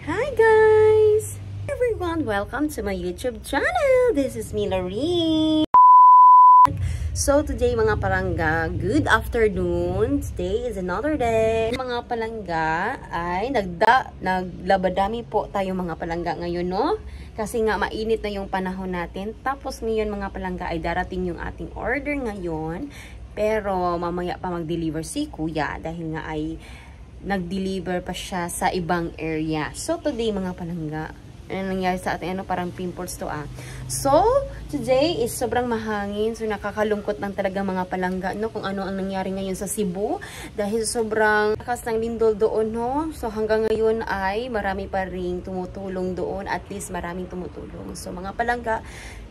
Hi guys! Everyone, welcome to my YouTube channel. This is me, Lorene. So today mga palangga, good afternoon. Today is another day. Mga palangga ay naglabadami po tayo mga palangga ngayon, no? Kasi nga mainit na yung panahon natin. Tapos ngayon mga palangga ay darating yung ating order ngayon. Pero mamaya pa mag-deliver si Kuya dahil nga ay nag-deliver pa siya sa ibang area. So today mga palangga, ano nangyari sa atin? Parang pimples to So today is sobrang mahangin. So nakakalungkot lang talaga mga palangga, no? Kung ano ang nangyari ngayon sa Cebu. Dahil sobrang lakas ng lindol doon, no? So hanggang ngayon ay marami pa ring tumutulong doon. At least maraming tumutulong. So mga palangga,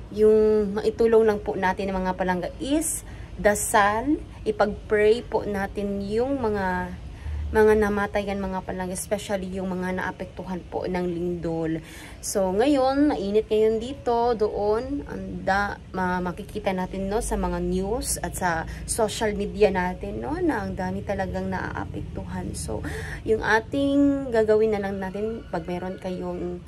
yung maitulong lang po natin mga palangga is dasal. Ipag-pray po natin yung mga namatayan mga palangga, especially yung mga naapektuhan po ng lindol. So ngayon, mainit ngayon dito, doon, makikita natin, no, sa mga news at sa social media natin, no, na ang dami talagang naaapektuhan. So yung ating gagawin na lang natin, pag meron kayong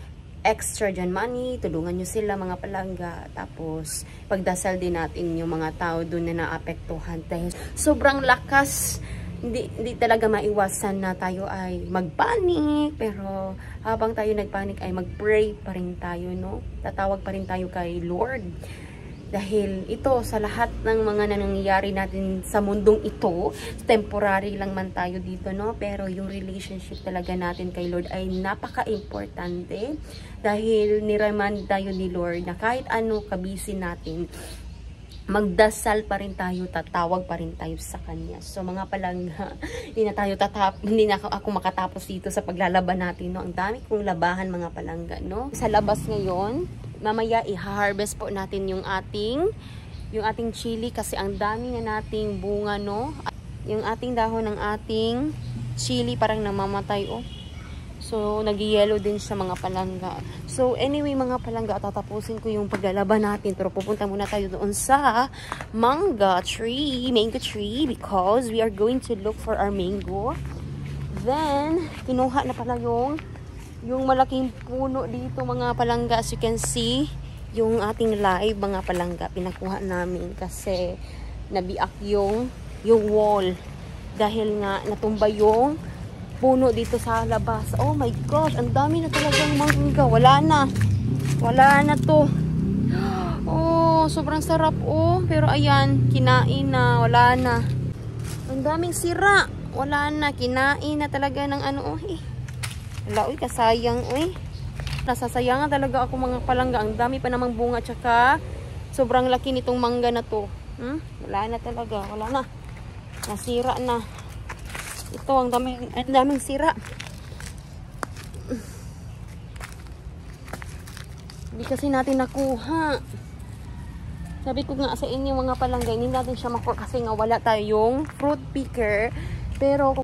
extra dyan money, tulungan nyo sila mga palangga. Tapos pagdasal din natin yung mga tao doon na naapektuhan dahil sobrang lakas. Hindi talaga maiwasan na tayo ay magpanik, pero habang tayo nagpanik ay magpray pa rin tayo, no? Tatawag pa rin tayo kay Lord. Dahil ito, sa lahat ng mga nangyayari natin sa mundong ito, temporary lang man tayo dito, no? Pero yung relationship talaga natin kay Lord ay napaka-importante. Dahil niremind tayo ni Lord na kahit ano kabisi natin, magdasal pa rin tayo, tatawag pa rin tayo sa Kanya. So mga palangga, hindi na ako makatapos dito sa paglalaban natin, no? Ang dami kong labahan mga palangga, no? Sa labas ngayon, mamaya i-harvest po natin yung ating chili kasi ang dami na nating bunga, no? Yung ating dahon ng ating chili parang namamatay, oh. So, nag-yellow din siya mga palangga. So, anyway mga palangga, tatapusin ko yung paglalaban natin. Pero pupunta muna tayo doon sa mango tree, because we are going to look for our mango. Then, kinuha na pala yung malaking puno dito mga palangga. As you can see, yung ating live mga palangga, pinakuha namin kasi nabiak yung wall. Dahil nga natumba yung puno dito sa labas. Oh my gosh, ang dami na talagang mangga. Wala na to. Oh, sobrang sarap, oh. Pero ayan, kinain na. Wala na. Ang daming sira. Wala na. Kinain na talaga ng ano, oh. Wala, uy, kasayang, uy. Nasasayangan talaga ako mga palangga. Ang dami pa namang bunga, tsaka sobrang laki nitong mangga na to. Wala na talaga. Wala na. Nasira na. Ito, ang daming sira. Hindi kasi natin nakuha. Sabi ko nga sa inyo mga palangga, hindi natin siya makuha kasi nga wala tayong fruit picker. Pero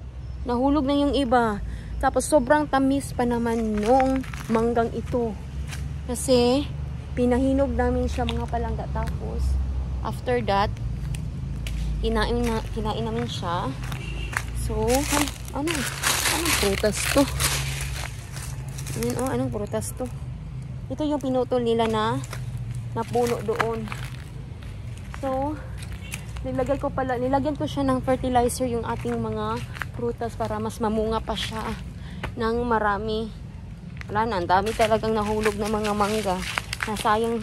nahulog na yung iba. Tapos sobrang tamis pa naman nung manggang ito. Kasi pinahinog namin siya mga palangga. Tapos after that, kinain namin siya. So, anong prutas to? Ayan, oh, anong prutas to? Ito yung pinutol nila na puno doon. So, nilagyan ko siya ng fertilizer yung ating mga prutas para mas mamunga pa siya ng marami. Wala na, ang dami talagang nahulog na mga mangga.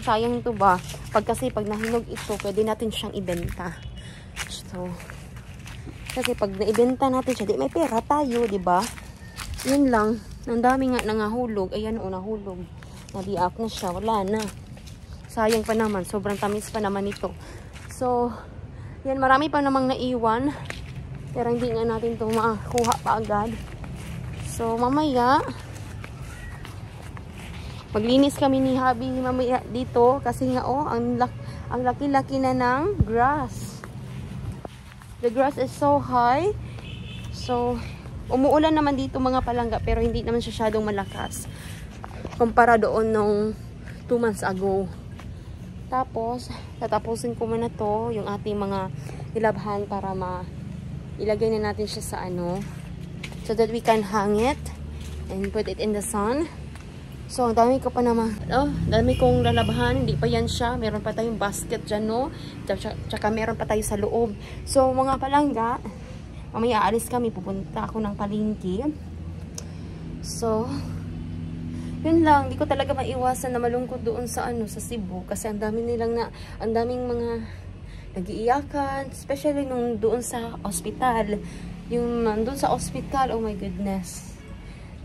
Sayang to ba? Kasi pag nahinog ito, pwede natin siyang ibenta. So, kasi pag naibenta natin siya, di may pera tayo, di ba? Yun lang. Ang dami nga nangahulog. Ayan, nahulog. Nabiak na siya. Wala na. Sayang pa naman. Sobrang tamis pa naman ito. So, yan, marami pa namang naiwan. Pero hindi nga natin ito makuha pa agad. So, mamaya, maglinis kami ni Habi mamaya dito. Kasi nga, oh, ang laki-laki na ng grass. The grass is so high. So, umuulan naman dito mga palangga, pero hindi naman siya masyadong malakas. Kumpara doon nung 2 months ago. Tapos, tatapusin ko muna to, yung ating mga nilabhan para ilagay na natin siya sa so that we can hang it. and put it in the sun. So, dami ko pa naman. Oh, dami kong lalabahan. Hindi pa yan siya. Meron pa tayong basket dyan, no? Tsaka meron pa tayo sa loob. So, mga palangga, mamaya aalis kami. Pupunta ako ng palengke. So, yun lang. Hindi ko talaga maiwasan na malungkot doon sa sa Cebu. Kasi ang daming mga nag-iiyakan. Especially nung doon sa ospital. Yung nandun sa ospital, oh my goodness.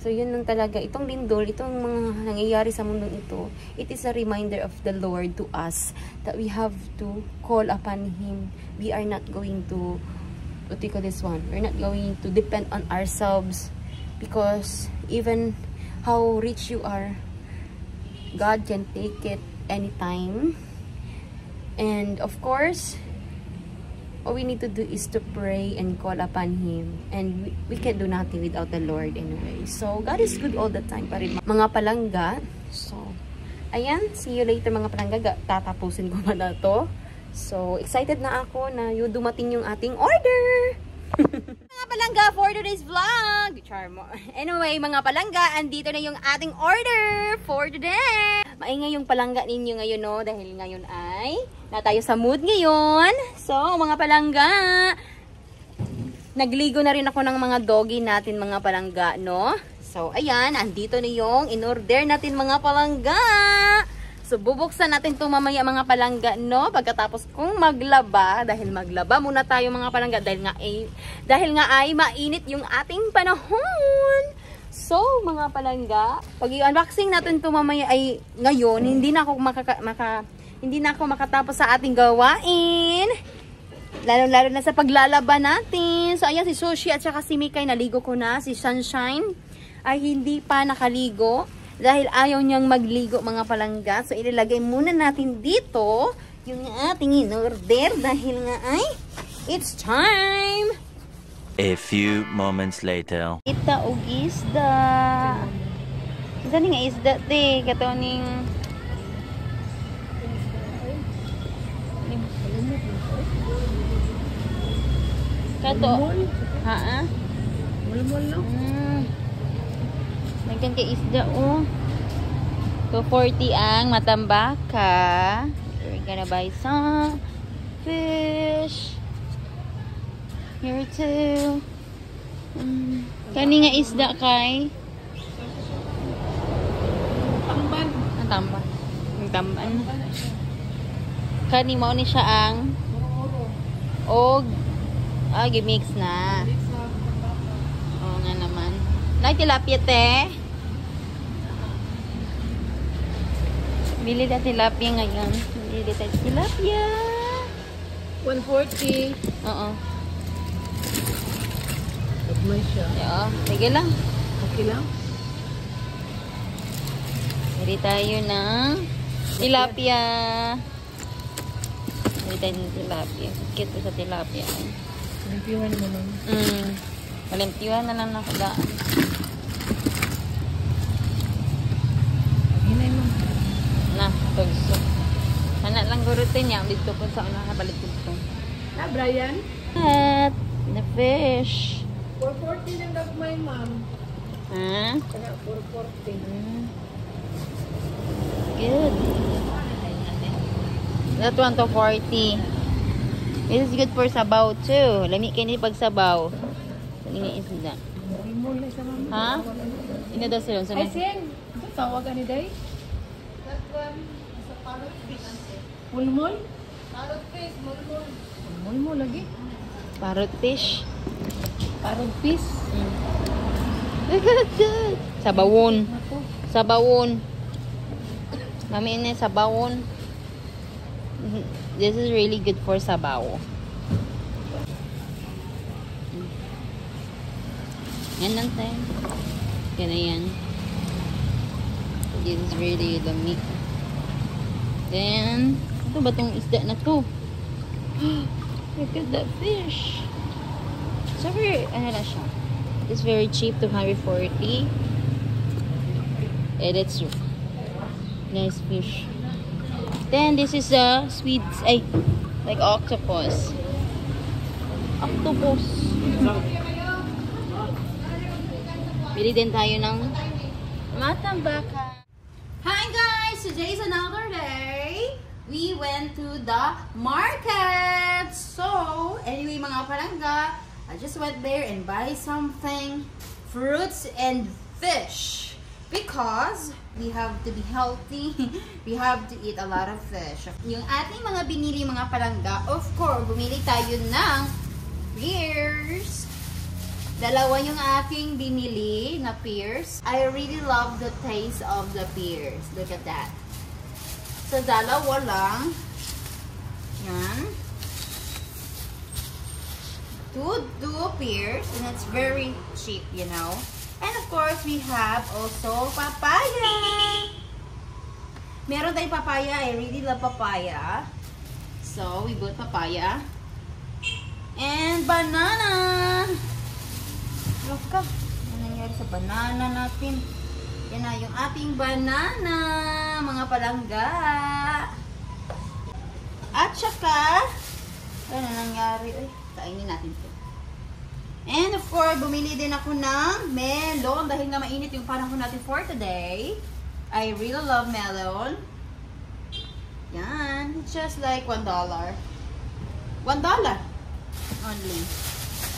So, yun lang talaga. Itong lindol, itong mga nangyayari sa mundong ito, it is a reminder of the Lord to us that we have to call upon Him. We are not going to, what do you call this one? We're not going to depend on ourselves because even how rich you are, God can take it anytime. And of course, all we need to do is to pray and call upon Him. And we can do nothing without the Lord anyway. So, God is good all the time pa rin. Mga palangga. So, ayan. See you later mga palangga. Tatapusin ko pa na to. So, excited na ako na dumating yung ating order. Mga palangga for today's vlog. Charmo. Anyway, mga palangga, andito na yung ating order for today. Maingay yung palangga ninyo ngayon, no? Dahil ngayon ay na tayo sa mood ngayon. So, mga palangga, nagligo na rin ako ng mga doggy natin, mga palangga, no? So, ayan, andito na yung in-order natin, mga palangga. So, bubuksan natin ito mamaya, mga palangga, no? Pagkatapos kong maglaba, dahil maglaba muna tayo, mga palangga, dahil nga ay mainit yung ating panahon. So, mga palangga, pag i-unboxing natin ito mamaya ay ngayon, hindi na ako makatapos sa ating gawain. Lalo-lalo na sa paglalaba natin. So, ayan, si Sushi at saka si Mikay, naligo ko na. Si Sunshine ay hindi pa nakaligo dahil ayaw niyang magligo, mga palangga. So, ilalagay muna natin dito yung ating in-order dahil nga ay it's time! A few moments later. Ita og isda. Isa nga isda te, kato ning kato. Ha? Mulmul no? Nagkan kay isda oh. 240 ang matambaka. We're gonna buy some fish. Here too. Kani nga isda kay tamban. Ang tamban. Ang tamban. Kani mo ni siya ang og gimix na. Oo nga naman. Nay tilapia te. Bili na tilapia ngayon. Bili tayo tilapia. 140. Oo. May siya. Yeah, sige lang. Okay lang. Bili tayo ng tilapia. Bili tayo ng tilapia. Cute po sa tilapia. Limpiwan mo lang. Malimpiwan na lang nakadaan. Hinay mo. Na, tugso. Anak lang gurutin niya. Dito po sa unang nabalit dito. Ah, Brian? At the fish. 440 lang gagmay, ma'am. Ha? Kaya 440. Good. That one to 40. This is good for sabaw too. Lami kayo ni pag sabaw. Ini isda. Mulmul na sa ma'am. Ha? Ina daw sila. Ay, Sing. Tawagan ni Day. Mulmul? Parrot fish, mulmul. Mulmul lagi. Parrot fish. Parrot fish. Good. Sabawon. Ako. Sabawon. Mami ini sabawon. This is really good for sabaw. Yan lang tayo. Yan na yan. This is really the meat. Then, ito ba itong isda na to? Look at that fish. So, ano na siya? It's very cheap, 240. And it's nice fish. Then, this is a sweet, like octopus. Octopus. Bili din tayo ng matambaka. Hi guys! Today is another day. We went to the market. So, anyway mga palangga, I just went there and buy something. Fruits and fish. Because we have to be healthy. We have to eat a lot of fish. Yung ating mga binili mga palangga, of course, bumili tayo ng pears. Dalawa yung aking binili na pears. I really love the taste of the pears. Look at that. So, dalawa lang. Yan. Two pears. And it's very cheap, you know. And of course, we have also papaya. Meron tayong papaya. I really love papaya. So, we bought papaya. And banana. Look ka. Ano nangyari sa banana natin? Yan na yung ating banana, mga palangga. At saka, ano nangyari? Ay, kainin natin ito. And of course, bumili din ako ng melon dahil nga mainit yung panahon natin for today. I really love melon. Yan. Just like $1. $1 only.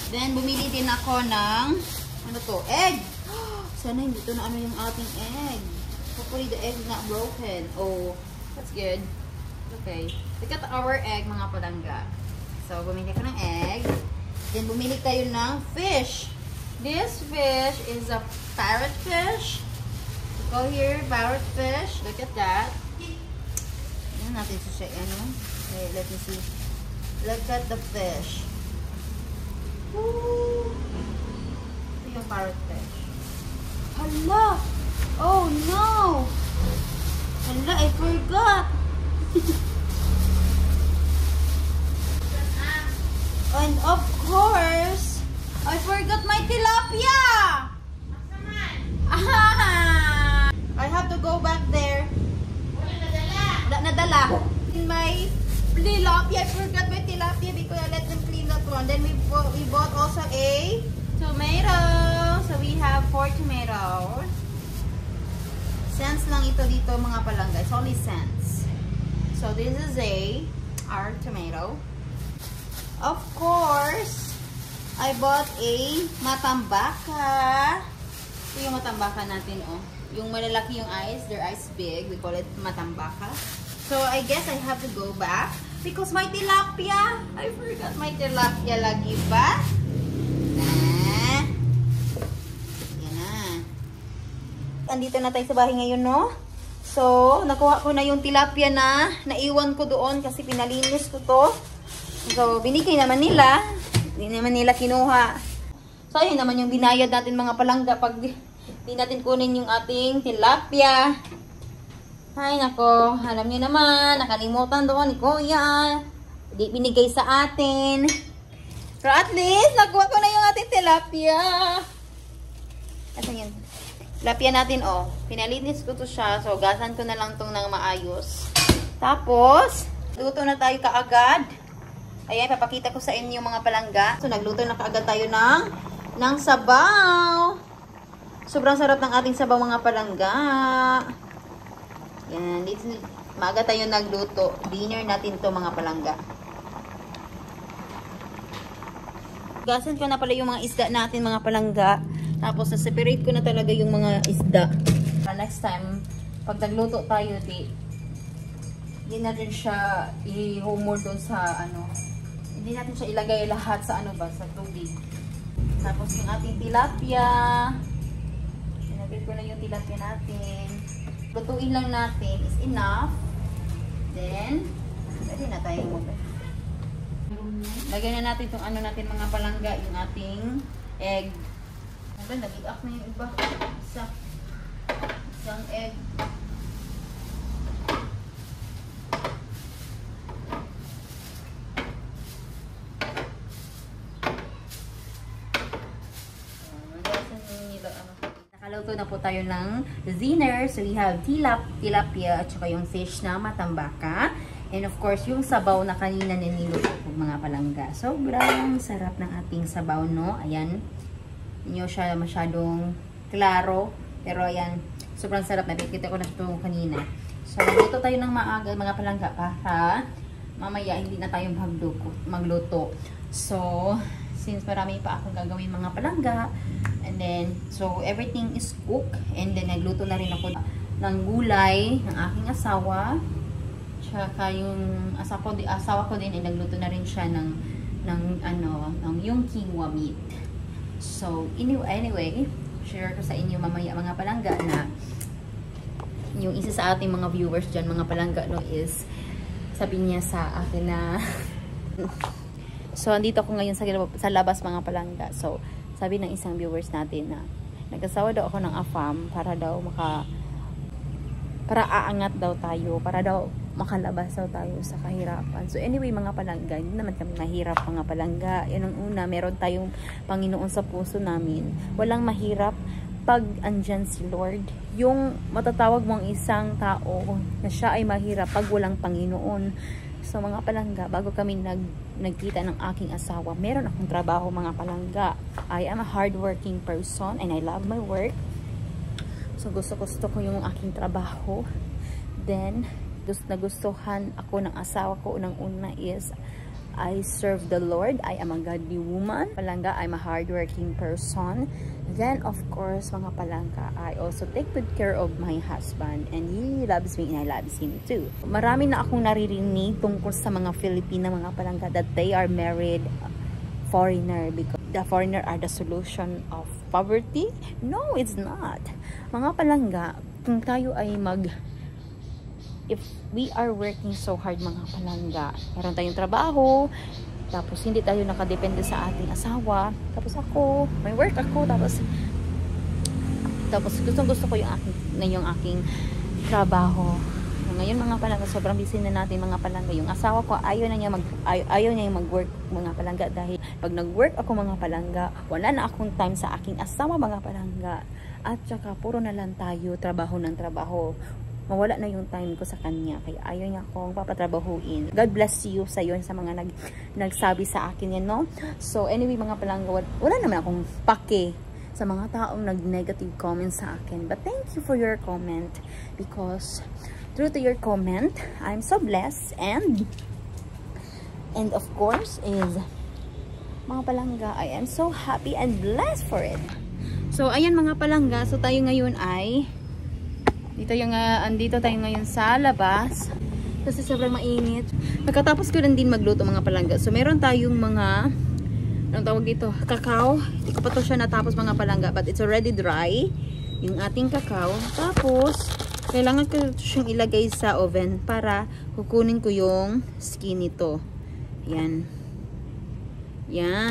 Then, bumili din ako ng, ano to, egg. Sana hindi ito na ano yung ating egg. Hopefully, the egg is not broken. Oh, that's good. Okay. Look at our egg, mga palangga. So, bumili ko ng egg. Then, bumili tayo ng fish. This fish is a parrot fish. Go here, parrot fish. Look at that. Yan natin siya, ano. Okay, let me see. Look at the fish. Woo! Ito yung parrot fish. Hala! Oh, no! Hala, I forgot! And of course, I forgot my tilapia! I have to go back there. Wala nadala. In my tilapia, I forgot my tilapia because I let them clean that one. Then we bought also a tomato. So we have 4 tomatoes. Cents lang ito dito mga palangga. It's only cents. So this is our tomato. Of course, I bought a matambaka. Ito yung matambaka natin, oh. Yung malalaki yung eyes, their eyes big. We call it matambaka. So, I guess I have to go back because my tilapia, I forgot my tilapia lagi ba? Nah. Yan na. Andito na tayo sa bahay ngayon, no? So, nakuha ko na yung tilapia na naiwan ko doon kasi pinalinis ko to. So, binigay naman nila. Hindi naman nila kinuha. So, ayun naman yung binayad natin mga palangga pag hindi natin kunin yung ating tilapia. Ay, nako. Alam niyo naman, nakalimutan doon ni Kuya. Hindi binigay sa atin. Pero at least, nakuha ko na yung ating tilapia. Asan yun? Tilapia natin, oh. Pinalinis ko to siya. So, gasan ko na lang tong nang maayos. Tapos, luto na tayo kaagad. Ayan, papakita ko sa inyo mga palangga. So, nagluto na kaagad tayo ng sabaw. Sobrang sarap ng ating sabaw mga palangga. Yan, maaga tayo nagluto. Dinner natin to mga palangga. Gasan ko na pala yung mga isda natin mga palangga. Tapos, na-separate ko na talaga yung mga isda. Next time, pag nagluto tayo, hindi natin siya i-humor doon sa ano. Hindi natin siya ilagay lahat sa ano ba, sa tubig. Tapos yung ating tilapia. Sinabit ko na yung tilapia natin. Lutuin lang natin is enough. Then, pwede na tayo mag- lagyan na natin itong ano natin mga palangga, yung ating egg. Nag-i-up na yung iba. Isang egg. Nakaluto na po tayo ng dinner. So we have tilapia at saka yung fish na matambaka. And of course, yung sabaw na kanina niniluto po mga palangga. Sobrang sarap ng ating sabaw, no? Ayan. Hindi siya masyadong klaro. Pero ayan, sobrang sarap. Nakikita ko na ito kanina. So, magluto tayo ng maaga, mga palangga, para mamaya hindi na tayo magluto. So, since marami pa akong gagawin mga palangga, and then, so everything is cooked, and then nagluto na rin ako ng gulay ng aking asawa. Tsaka yung asawa ko din, ay nagluto na rin siya ng yung quinoa meat. So, anyway, share ko sa inyo mamaya mga palangga na yung isa sa ating mga viewers dyan, mga palangga, no, is sabi niya sa akin na so, andito ako ngayon sa labas mga palangga. So, sabi ng isang viewers natin na nag-asawa daw ako ng AFAM para aangat daw tayo, para daw makalabas daw tayo sa kahirapan. So, anyway mga palangga, hindi naman kami mahirap mga palangga. Yan ang una, meron tayong Panginoon sa puso namin. Walang mahirap pag andyan si Lord. Yung matatawag mong isang tao na siya ay mahirap pag walang Panginoon. So mga palangga, bago kami nagkita ng aking asawa, meron akong trabaho mga palangga. I am a hardworking person and I love my work. So gusto ko yung aking trabaho. Then, nagustuhan ako ng asawa ko. Unang-una is I serve the Lord. I am a godly woman. Palangga, I'm a hardworking person. Then, of course, mga palangga, I also take good care of my husband. And he loves me and I love him too. Marami na akong naririnig tungkol sa mga Filipina, mga palangga, that they are married foreigner because the foreigner are the solution of poverty. No, it's not. Mga palangga, kung tayo ay if we are working so hard mga palangga, meron tayong trabaho, tapos hindi tayo nakadepende sa ating asawa, tapos ako, may work ako, tapos gusto ko yung aking trabaho. Ngayon mga palangga, sobrang busy na natin mga palangga. Yung asawa ko, ayaw niya mag-work mga palangga, dahil pag nag-work ako mga palangga, wala na akong time sa aking asawa mga palangga. At saka puro na lang tayo trabaho ng trabaho. Mawala na yung time ko sa kanya, kaya ayaw niya akong papatrabahuin. God bless you sa yun, sa mga nagsabi sa akin yan, no? So anyway mga palangga, wala naman akong pake sa mga taong nag-negative comment sa akin, but thank you for your comment, because through to your comment, I'm so blessed, and of course is mga palangga, I am so happy and blessed for it. So ayan mga palangga, so tayo ngayon ay andito tayo ngayon sa labas kasi sobrang mainit. Pagkatapos ko din magluto mga palangga, so meron tayong mga, anong tawag dito, kakao. Hindi ko pa to siya natapos mga palangga, but it's already dry yung ating kakao. Tapos kailangan ko siyang ilagay sa oven para kukunin ko yung skin nito. Yan,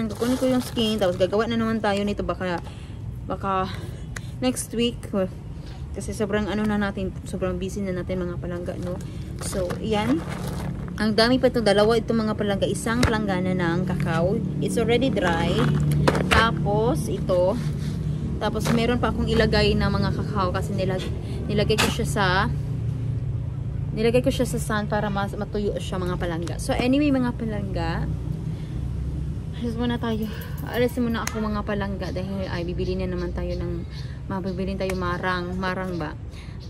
kukunin ko yung skin, tapos gagawa na naman tayo nito baka next week, kasi sobrang sobrang busy na natin mga palangga, no? So, yan. Ang dami pa ito, dalawa ito mga palangga, isang planggana ng kakao. It's already dry. Tapos, ito. Tapos, meron pa akong ilagay na mga kakao kasi nilagay ko siya sa sun para matuyo siya mga palangga. So, anyway mga palangga, alisin muna ako mga palangga dahil ay bibili na naman tayo marang ba.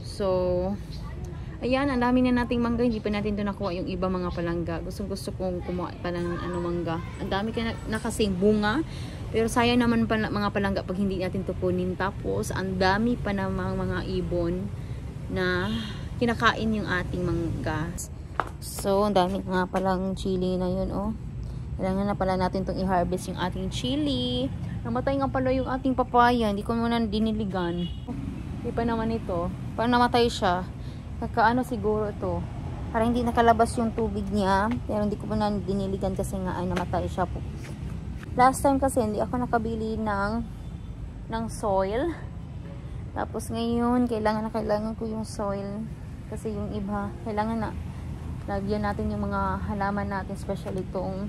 So ayan, ang dami na nating mangga, hindi pa natin ito nakuha yung iba mga palangga. Gusto kong kumuha pa ng mangga. Ang dami na kasing bunga, pero sayang naman pa mga palangga pag hindi natin ito kunin. Tapos ang dami pa na mga ibon na kinakain yung ating mangga. So ang dami nga palang chili na yun, oh. Kailangan na pala natin itong i-harvest yung ating chili. Namatay nga pala yung ating papaya. Hindi ko muna diniligan. Hindi pa naman ito. Parang namatay siya. Kakaano siguro ito. Parang hindi nakalabas yung tubig niya. Pero hindi ko muna diniligan kasi nga ay namatay siya po. Last time kasi hindi ako nakabili ng soil. Tapos ngayon, kailangan ko yung soil. Kasi yung iba, kailangan na lagyan natin yung mga halaman natin, especially itong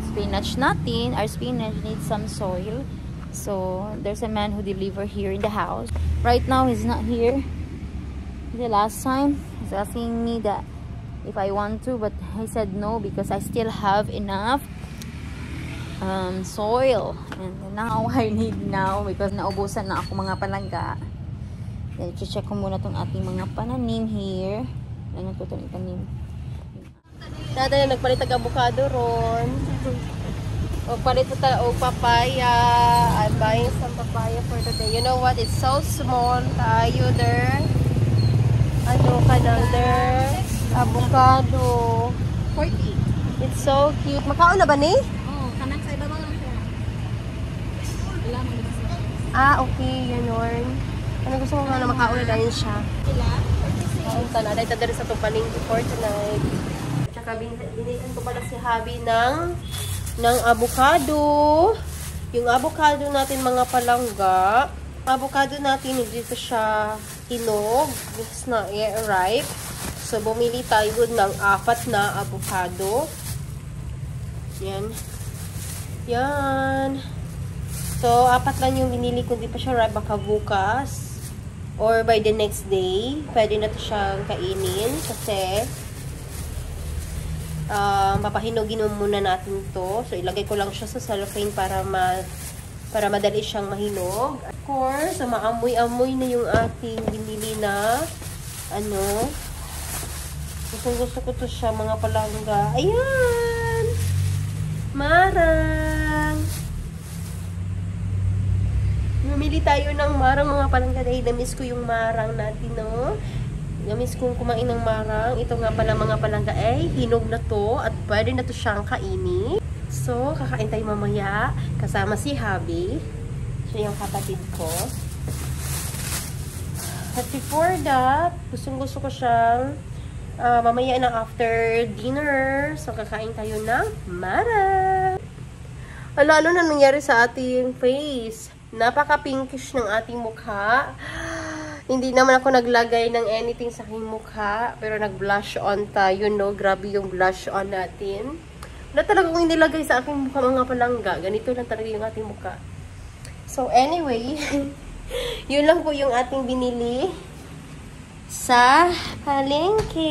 spinach natin. Our spinach needs some soil. So there's a man who delivered here in the house. Right now he's not here. The last time he's asking me that if I want to, but I said no because I still have enough soil. And now I need now because naubusan na ako mga palangga. Then check ko muna tong ating mga pananim here. Ano to itong itanim? Dada na nagpalit ang avocado ron. O palit ta og papaya. I'm buying some papaya for today. You know what? It's so small. Tayo there. Ano ka lang there? Avocado. 40. It's so cute. Makaon na ba ni? Oh, kanan sa iba lang siya. Wala mo Okay. Ganon. Ano gusto mo nga na makaon na dahil siya? Ang tanaday ta diri sa itong palengke for tonight. Tsaka binitan ko pala si Habi ng avocado. Yung avocado natin mga palangga. Avocado natin hindi pa siya hinog. It's not yet ripe. So bumili tayo ng 4 na avocado. Yan. Yan. So 4 lang yung binili ko, hindi pa siya ripe, baka bukas or by the next day pwede na to siyang kainin kasi papahinugin muna natin to. So ilagay ko lang siya sa cellophane para madali siyang mahinog. Of course, maamoy-amoy na yung ating binili na ano. Gusto ko to siya mga palangga. Ayan! Marang! Namili tayo ng marang mga palangga dahil namiss ko yung marang natin, no? Namiss kong kumain ng marang. Ito nga pala mga palangga ay hinog na to at pwede na to siyang kainin. So, kakain tayo mamaya kasama si Habi. Siya yung kapatid ko. At before that, gusto ko siyang mamaya ng after dinner. So, kakain tayo ng marang. Ano na nangyari sa ating face? Napaka-pinkish ng ating mukha. Hindi naman ako naglagay ng anything sa aking mukha. Pero nag-blush on tayo, no? Grabe yung blush on natin. Wala talagang nilagay sa aking mukha mga palangga. Ganito lang talaga yung ating mukha. So, anyway. Yun lang po yung ating binili sa palengke.